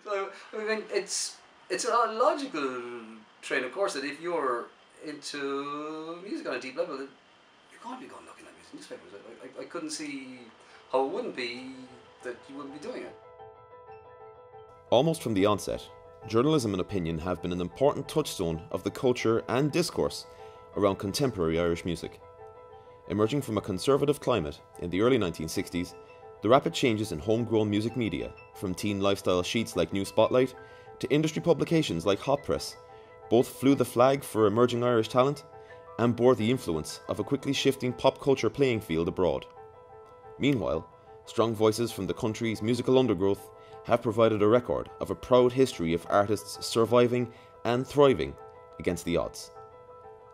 I mean, it's a logical train of course that if you're into music on a deep level, you're going to be going looking at music newspapers. I couldn't see how it wouldn't be that you wouldn't be doing it. Almost from the onset, journalism and opinion have been an important touchstone of the culture and discourse around contemporary Irish music. Emerging from a conservative climate in the early 1960s, the rapid changes in homegrown music media, from teen lifestyle sheets like New Spotlight to industry publications like Hot Press, both flew the flag for emerging Irish talent and bore the influence of a quickly shifting pop culture playing field abroad. Meanwhile, strong voices from the country's musical undergrowth have provided a record of a proud history of artists surviving and thriving against the odds.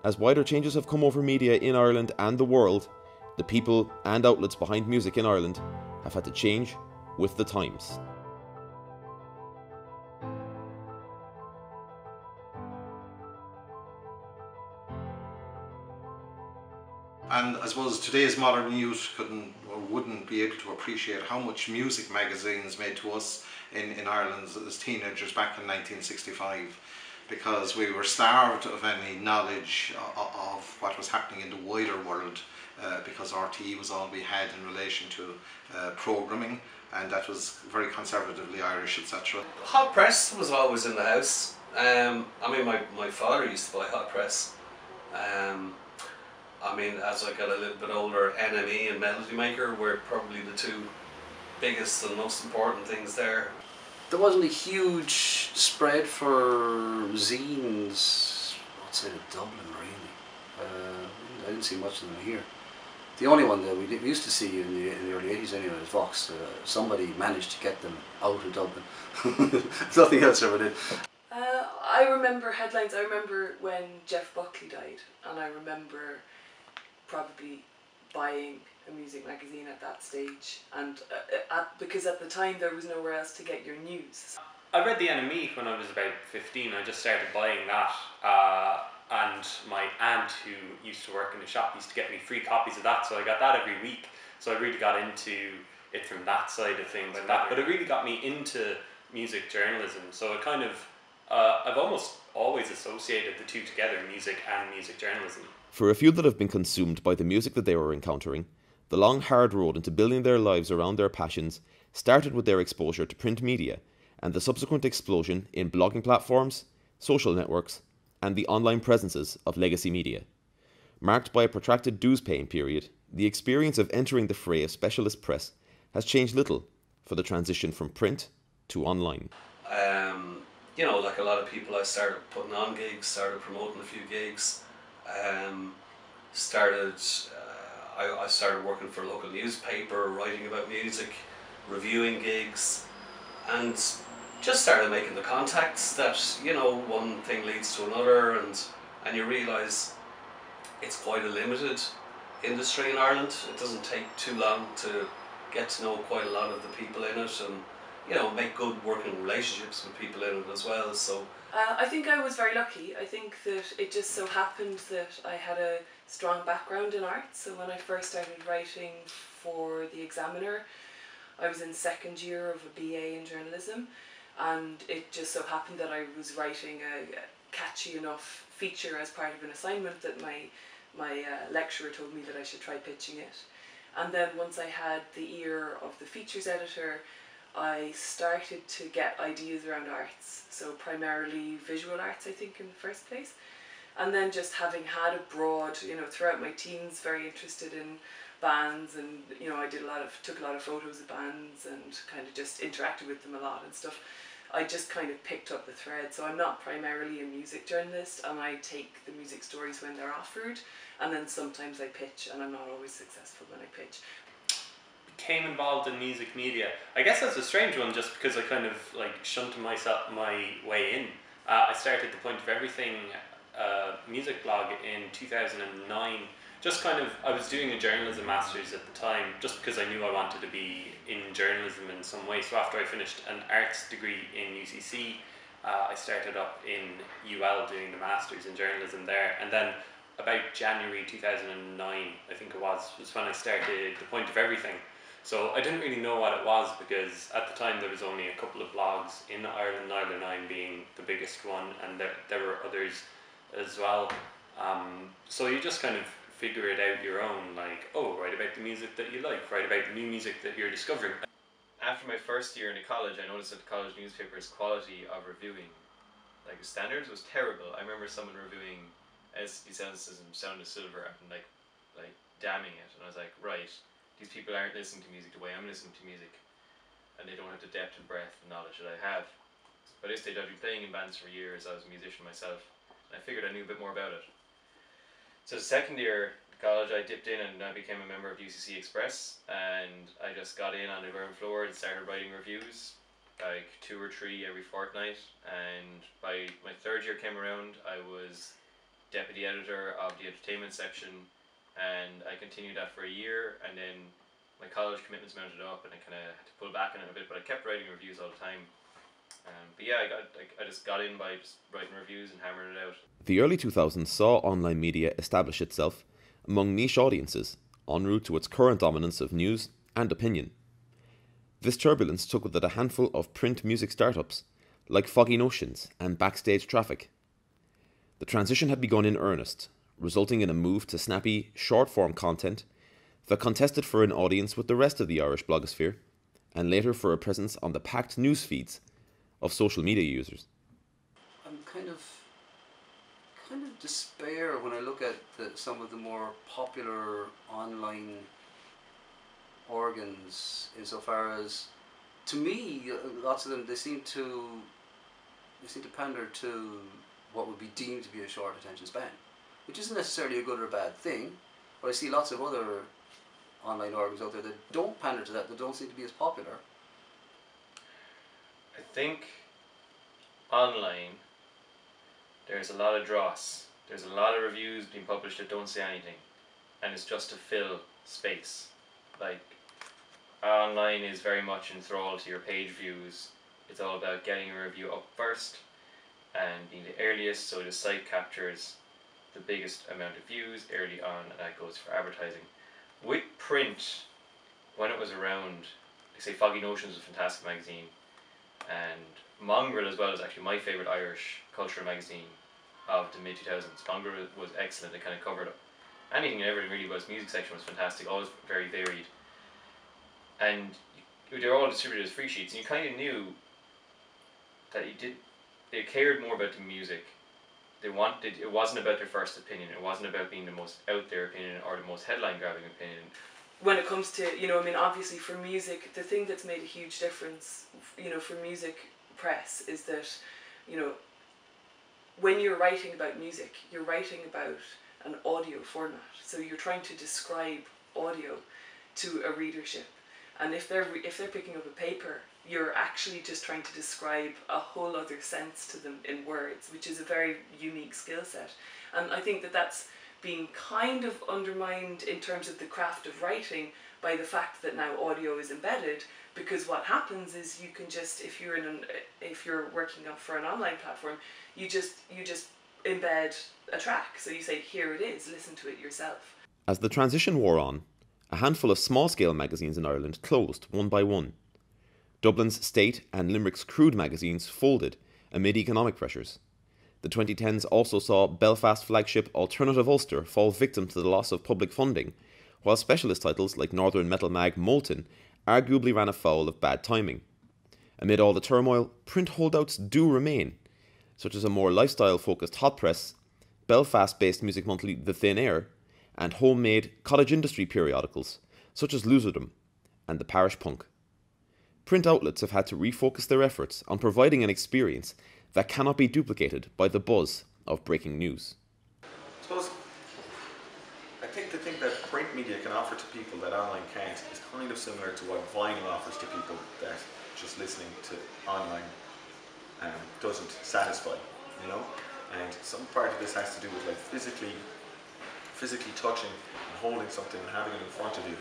As wider changes have come over media in Ireland and the world, the people and outlets behind music in Ireland have had to change with the times. And I suppose today's modern youth couldn't or wouldn't be able to appreciate how much music magazines made to us in Ireland as teenagers back in 1965, because we were starved of any knowledge of what was happening in the wider world, because RTE was all we had in relation to programming, and that was very conservatively Irish, etc. Hot Press was always in the house. I mean, my father used to buy Hot Press. I mean, as I got a little bit older, NME and Melody Maker were probably the two biggest and most important things there. There wasn't a huge spread for zines outside of Dublin, really. I didn't see much of them here. The only one that we used to see in the early 80s anyway was Vox. Somebody managed to get them out of Dublin. Nothing else ever did. I remember headlines. I remember when Jeff Buckley died, and I remember probably buying a music magazine at that stage, and because at the time there was nowhere else to get your news. I read the NME when I was about 15. I just started buying that, and my aunt, who used to work in the shop, used to get me free copies of that, so I got that every week. So I really got into it from that side of things, but it really got me into music journalism. So it kind of, I've almost always associated the two together, music and music journalism. For a few that have been consumed by the music that they were encountering, the long hard road into building their lives around their passions started with their exposure to print media and the subsequent explosion in blogging platforms, social networks, and the online presences of legacy media. Marked by a protracted dues-paying period, the experience of entering the fray of specialist press has changed little for the transition from print to online. You know, like a lot of people, I started putting on gigs, started promoting a few gigs. I started working for a local newspaper, writing about music, reviewing gigs, and just started making the contacts that, you know, one thing leads to another, and you realise it's quite a limited industry in Ireland. It doesn't take too long to get to know quite a lot of the people in it, and, you know, make good working relationships with people in it as well. So I think I was very lucky. I think that it just so happened that I had a strong background in art. So when I first started writing for the Examiner, I was in second year of a BA in journalism, and it just so happened that I was writing a catchy enough feature as part of an assignment that my lecturer told me that I should try pitching it. And then once I had the ear of the features editor, I started to get ideas around arts, so primarily visual arts, I think, in the first place. And then just having had a broad, you know, throughout my teens, very interested in bands, and, you know, I took a lot of photos of bands and kind of just interacted with them a lot and stuff. I just kind of picked up the thread. So I'm not primarily a music journalist, and I take the music stories when they're offered, and then sometimes I pitch, and I'm not always successful when I pitch. Became involved in music media. I guess that's a strange one, just because I kind of like shunted my way in. I started The Point of Everything music blog in 2009. Just kind of, I was doing a journalism master's at the time, just because I knew I wanted to be in journalism in some way. So after I finished an arts degree in UCC, I started up in UL doing the master's in journalism there, and then about January 2009, I think it was when I started The Point of Everything. So I didn't really know what it was, because at the time there was only a couple of blogs in Ireland, Ireland 9 being the biggest one, and there were others as well. So you just kind of figure it out your own, like, oh, write about the music that you like, write about the new music that you're discovering. After my first year in college, I noticed that the college newspaper's quality of reviewing, like the standards, was terrible. I remember someone reviewing SD Sound System, Sound of Silver, and like damning it, and I was like, right, these people aren't listening to music the way I'm listening to music, and they don't have the depth and breadth and knowledge that I have. By this stage, I'd been playing in bands for years. I was a musician myself, and I figured I knew a bit more about it. So the second year of college, I dipped in and I became a member of UCC Express, and I just got in on the ground floor and started writing reviews, like 2 or 3 every fortnight. And by my third year came around, I was deputy editor of the entertainment section, and I continued that for a year, and then my college commitments mounted up and I kind of had to pull back on it a bit, but I kept writing reviews all the time. But yeah, I just got in by just writing reviews and hammering it out. The early 2000s saw online media establish itself among niche audiences en route to its current dominance of news and opinion. This turbulence took with it a handful of print music startups like Foggy Notions and Backstage Traffic. The transition had begun in earnest, resulting in a move to snappy, short-form content that contested for an audience with the rest of the Irish blogosphere, and later for a presence on the packed news feeds of social media users. I'm kind of despair when I look at some of the more popular online organs, insofar as, to me, lots of them, they seem to pander to what would be deemed to be a short attention span, which isn't necessarily a good or a bad thing. But I see lots of other online organs out there that don't pander to that, that don't seem to be as popular. I think online there's a lot of dross. There's a lot of reviews being published that don't say anything, and it's just to fill space. Like, online is very much enthralled to your page views. It's all about getting a review up first and being the earliest, so the site captures the biggest amount of views early on, and that goes for advertising. With print, when it was around, they say Foggy Notions was a fantastic magazine, and Mongrel as well is actually my favourite Irish cultural magazine of the mid-2000s. Mongrel was excellent. It kind of covered anything and everything really, but its music section was fantastic, always very varied. And they were all distributed as free sheets, and you kind of knew that they cared more about the music. It wasn't about their first opinion, it wasn't about being the most out there opinion or the most headline grabbing opinion. When it comes to, obviously for music, the thing that's made a huge difference, for music press is that, when you're writing about music, you're writing about an audio format. So you're trying to describe audio to a readership. And if they're picking up a paper, you're actually just trying to describe a whole other sense to them in words, which is a very unique skill set. And I think that that's being kind of undermined in terms of the craft of writing by the fact that now audio is embedded, because what happens is you can just, if you're working for an online platform, you just embed a track. So you say, here it is, listen to it yourself. As the transition wore on, a handful of small-scale magazines in Ireland closed one by one. Dublin's State and Limerick's Crude magazines folded amid economic pressures. The 2010s also saw Belfast flagship Alternative Ulster fall victim to the loss of public funding, while specialist titles like Northern Metal mag Molten arguably ran afoul of bad timing. Amid all the turmoil, print holdouts do remain, such as a more lifestyle-focused Hot Press, Belfast-based music monthly The Thin Air, and homemade cottage industry periodicals, such as Loserdom and The Parish Punk. Print outlets have had to refocus their efforts on providing an experience that cannot be duplicated by the buzz of breaking news. I suppose, I think the thing that print media can offer to people that online can't is kind of similar to what vinyl offers to people that just listening to online doesn't satisfy, And some part of this has to do with like physically touching and holding something and having it in front of you.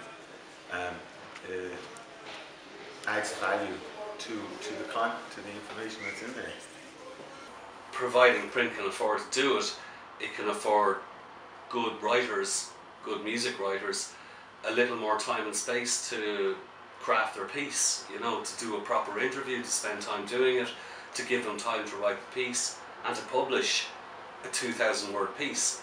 Adds value to the information that's in there. Providing print can afford to do it, it can afford good writers, good music writers, a little more time and space to craft their piece, you know, to do a proper interview, to spend time doing it, to give them time to write the piece, and to publish a 2,000 word piece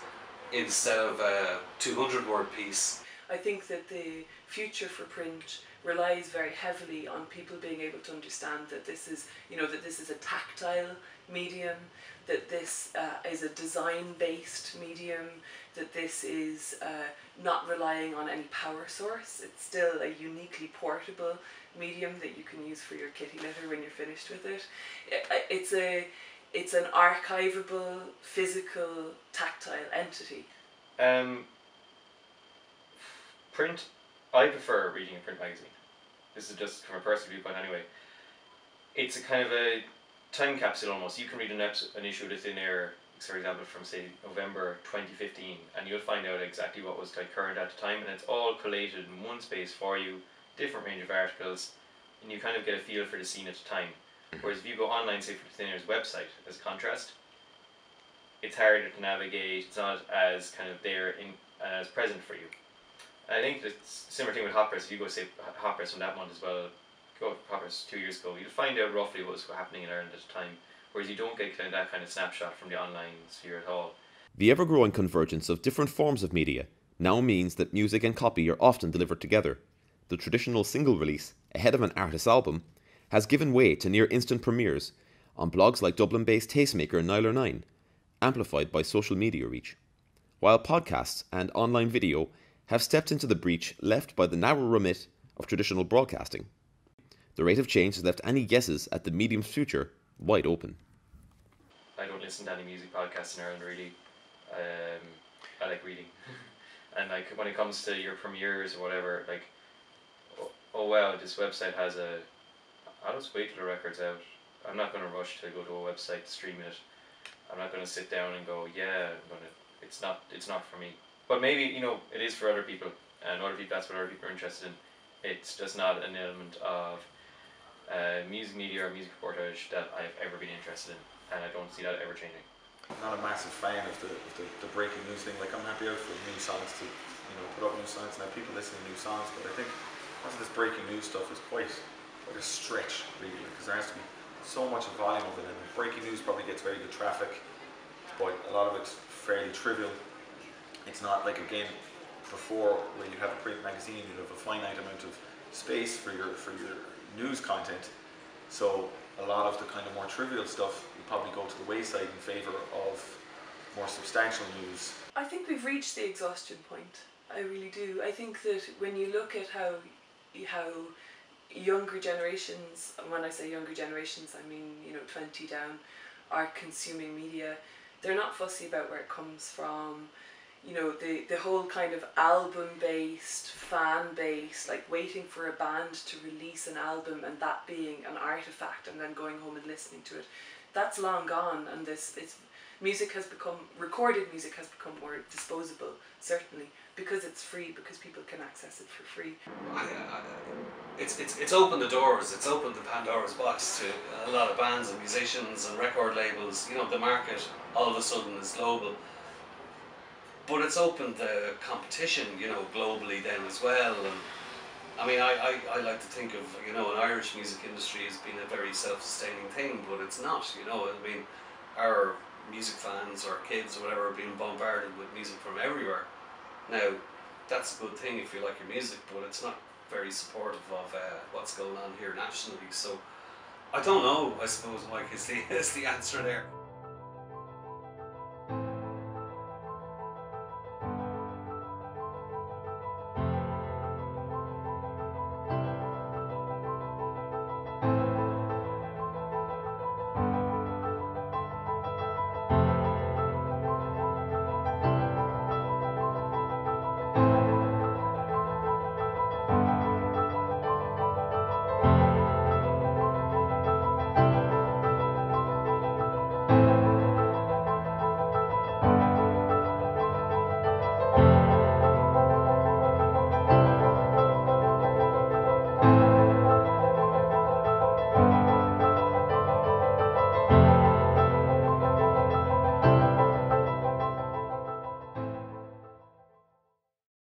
instead of a 200 word piece. I think that the future for print relies very heavily on people being able to understand that this is, you know, that this is a tactile medium, that this is a design-based medium, that this is not relying on any power source. It's still a uniquely portable medium that you can use for your kitty litter when you're finished with it. It's an archivable, physical, tactile entity. Print, I prefer reading a print magazine. This is just from a personal viewpoint anyway. It's a kind of a time capsule almost. You can read an issue of the Thin Air, for example, from say November 2015, and you'll find out exactly what was like current at the time, and it's all collated in one space for you, different range of articles, and you kind of get a feel for the scene at the time. Whereas if you go online, say for the Thin Air's website, as contrast, it's harder to navigate, it's not as kind of there in as present for you. And I think it's a similar thing with Hot Press. If you go say Hot Press from that month as well, go to Hot Press 2 years ago, you'll find out roughly what was happening in Ireland at the time, whereas you don't get that kind of snapshot from the online sphere at all. The ever-growing convergence of different forms of media now means that music and copy are often delivered together. The traditional single release, ahead of an artist's album, has given way to near-instant premieres on blogs like Dublin-based tastemaker Niler9, amplified by social media reach, while podcasts and online video have stepped into the breach left by the narrow remit of traditional broadcasting. The rate of change has left any guesses at the medium's future wide open. I don't listen to any music podcasts in Ireland really. I like reading. And like when it comes to your premieres or whatever, like, oh wow, this website has I'll just wait till the record's out. I'm not going to rush to go to a website to stream it. I'm not going to sit down and go, yeah, it's not for me. But maybe, you know, it is for other people, and that's what other people are interested in. It's just not an element of music media or music reportage that I've ever been interested in, and I don't see that ever changing. I'm not a massive fan of the breaking news thing. Like, I'm happy out for new songs to, you know, put up new songs and have people listening to new songs, but I think most of this breaking news stuff is quite a stretch, really, because there has to be so much volume of it, and breaking news probably gets very good traffic, but a lot of it's fairly trivial. It's not like, again, before where you have a print magazine, you have a finite amount of space for your news content, so a lot of the kind of more trivial stuff will probably go to the wayside in favour of more substantial news. I think we've reached the exhaustion point. I really do. I think that when you look at how younger generations, and when I say younger generations, I mean, you know, 20 down, are consuming media, they're not fussy about where it comes from. You know, the whole kind of album-based, fan-based, like waiting for a band to release an album and that being an artifact and then going home and listening to it, that's long gone. And recorded music has become more disposable, certainly, because it's free, because people can access it for free. It's opened the doors, it's opened the Pandora's box to a lot of bands and musicians and record labels. You know, the market all of a sudden is global. But it's opened the competition, you know, globally then as well. And I mean, I like to think of, you know, an Irish music industry as being a very self-sustaining thing, but it's not, you know. I mean, our music fans or kids or whatever are being bombarded with music from everywhere. Now, that's a good thing if you like your music, but it's not very supportive of what's going on here nationally. So, I don't know, I suppose, Mike, is the answer there.